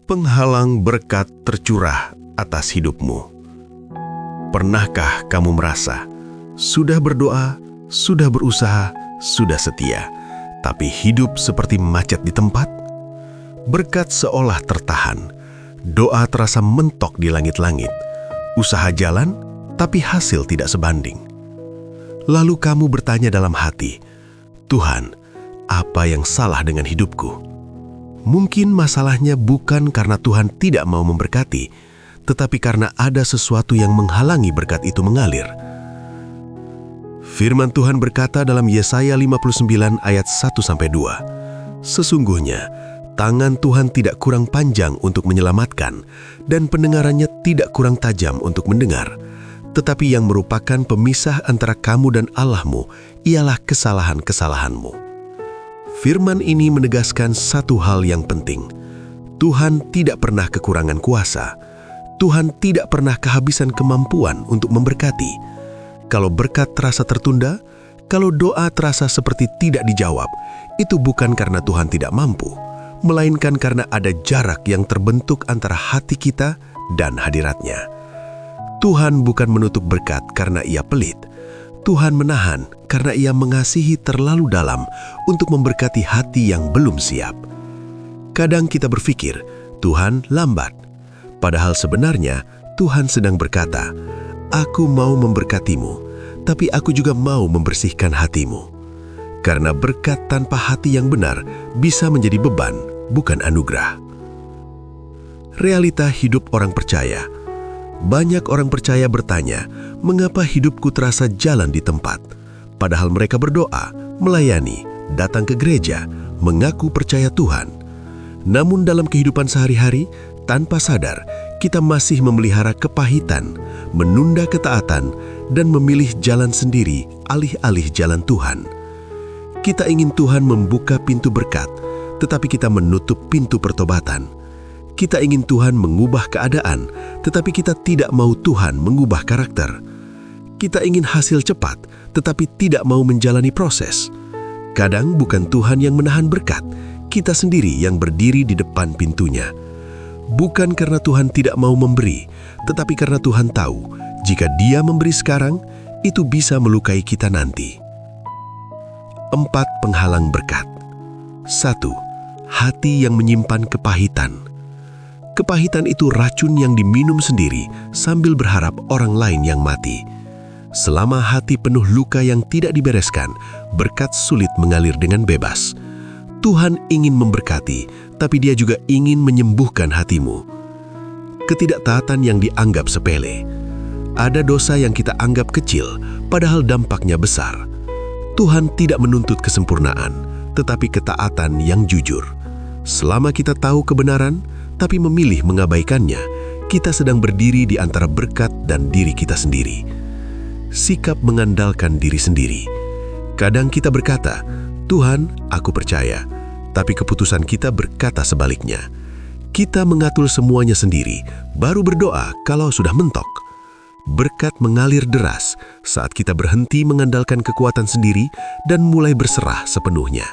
penghalang berkat tercurah atas hidupmu. Pernahkah kamu merasa sudah berdoa, sudah berusaha, sudah setia, tapi hidup seperti macet di tempat? Berkat seolah tertahan, doa terasa mentok di langit-langit, usaha jalan, tapi hasil tidak sebanding. Lalu kamu bertanya dalam hati, "Tuhan, apa yang salah dengan hidupku?" Mungkin masalahnya bukan karena Tuhan tidak mau memberkati, tetapi karena ada sesuatu yang menghalangi berkat itu mengalir. Firman Tuhan berkata dalam Yesaya 59 ayat 1-2, "Sesungguhnya tangan Tuhan tidak kurang panjang untuk menyelamatkan, dan pendengarannya tidak kurang tajam untuk mendengar. Tetapi yang merupakan pemisah antara kamu dan Allahmu ialah kesalahan-kesalahanmu." Firman ini menegaskan satu hal yang penting. Tuhan tidak pernah kekurangan kuasa. Tuhan tidak pernah kehabisan kemampuan untuk memberkati. Kalau berkat terasa tertunda, kalau doa terasa seperti tidak dijawab, itu bukan karena Tuhan tidak mampu, melainkan karena ada jarak yang terbentuk antara hati kita dan hadiratnya. Tuhan bukan menutup berkat karena Ia pelit. Tuhan menahan karena Ia mengasihi terlalu dalam untuk memberkati hati yang belum siap. Kadang kita berpikir, Tuhan lambat. Padahal sebenarnya Tuhan sedang berkata, "Aku mau memberkatimu, tapi aku juga mau membersihkan hatimu." Karena berkat tanpa hati yang benar bisa menjadi beban, bukan anugerah. Realita hidup orang percaya. Banyak orang percaya bertanya, mengapa hidupku terasa jalan di tempat? Padahal mereka berdoa, melayani, datang ke gereja, mengaku percaya Tuhan. Namun dalam kehidupan sehari-hari, tanpa sadar, kita masih memelihara kepahitan, menunda ketaatan, dan memilih jalan sendiri alih-alih jalan Tuhan. Kita ingin Tuhan membuka pintu berkat, tetapi kita menutup pintu pertobatan. Kita ingin Tuhan mengubah keadaan, tetapi kita tidak mau Tuhan mengubah karakter. Kita ingin hasil cepat, tetapi tidak mau menjalani proses. Kadang bukan Tuhan yang menahan berkat, kita sendiri yang berdiri di depan pintunya. Bukan karena Tuhan tidak mau memberi, tetapi karena Tuhan tahu, jika Dia memberi sekarang, itu bisa melukai kita nanti. 4 penghalang berkat. 1. Hati yang menyimpan kepahitan. Kepahitan itu racun yang diminum sendiri sambil berharap orang lain yang mati. Selama hati penuh luka yang tidak dibereskan, berkat sulit mengalir dengan bebas. Tuhan ingin memberkati, tapi Dia juga ingin menyembuhkan hatimu. Ketidaktaatan yang dianggap sepele. Ada dosa yang kita anggap kecil, padahal dampaknya besar. Tuhan tidak menuntut kesempurnaan, tetapi ketaatan yang jujur. Selama kita tahu kebenaran, tapi memilih mengabaikannya, kita sedang berdiri di antara berkat dan diri kita sendiri. Sikap mengandalkan diri sendiri. Kadang kita berkata, "Tuhan, aku percaya," tapi keputusan kita berkata sebaliknya. Kita mengatur semuanya sendiri, baru berdoa kalau sudah mentok. Berkat mengalir deras saat kita berhenti mengandalkan kekuatan sendiri dan mulai berserah sepenuhnya.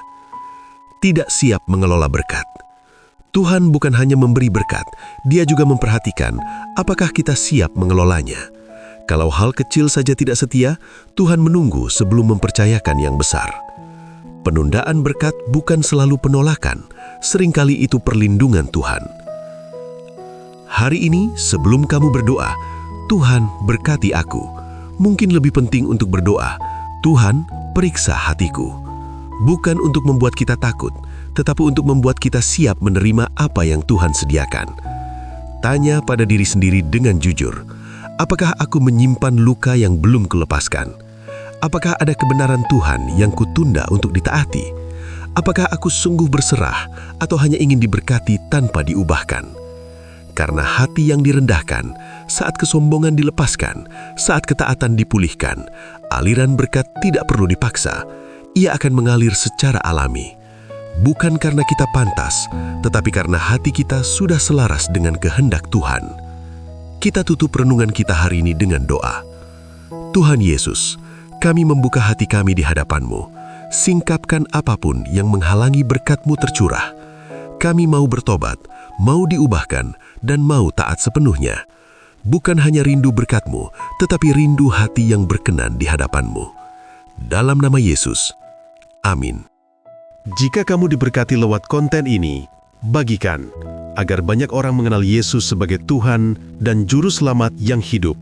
Tidak siap mengelola berkat. Tuhan bukan hanya memberi berkat, Dia juga memperhatikan apakah kita siap mengelolanya. Kalau hal kecil saja tidak setia, Tuhan menunggu sebelum mempercayakan yang besar. Penundaan berkat bukan selalu penolakan, seringkali itu perlindungan Tuhan. Hari ini, sebelum kamu berdoa, "Tuhan, berkati aku," mungkin lebih penting untuk berdoa, "Tuhan, periksa hatiku." Bukan untuk membuat kita takut, tetapi untuk membuat kita siap menerima apa yang Tuhan sediakan. Tanya pada diri sendiri dengan jujur, apakah aku menyimpan luka yang belum kulepaskan? Apakah ada kebenaran Tuhan yang kutunda untuk ditaati? Apakah aku sungguh berserah atau hanya ingin diberkati tanpa diubahkan? Karena hati yang direndahkan, saat kesombongan dilepaskan, saat ketaatan dipulihkan, aliran berkat tidak perlu dipaksa. Ia akan mengalir secara alami. Bukan karena kita pantas, tetapi karena hati kita sudah selaras dengan kehendak Tuhan. Kita tutup renungan kita hari ini dengan doa. Tuhan Yesus, kami membuka hati kami di hadapan-Mu. Singkapkan apapun yang menghalangi berkat-Mu tercurah. Kami mau bertobat, mau diubahkan, dan mau taat sepenuhnya. Bukan hanya rindu berkat-Mu, tetapi rindu hati yang berkenan di hadapan-Mu. Dalam nama Yesus, amin. Jika kamu diberkati lewat konten ini, bagikan, agar banyak orang mengenal Yesus sebagai Tuhan dan Juru Selamat yang hidup.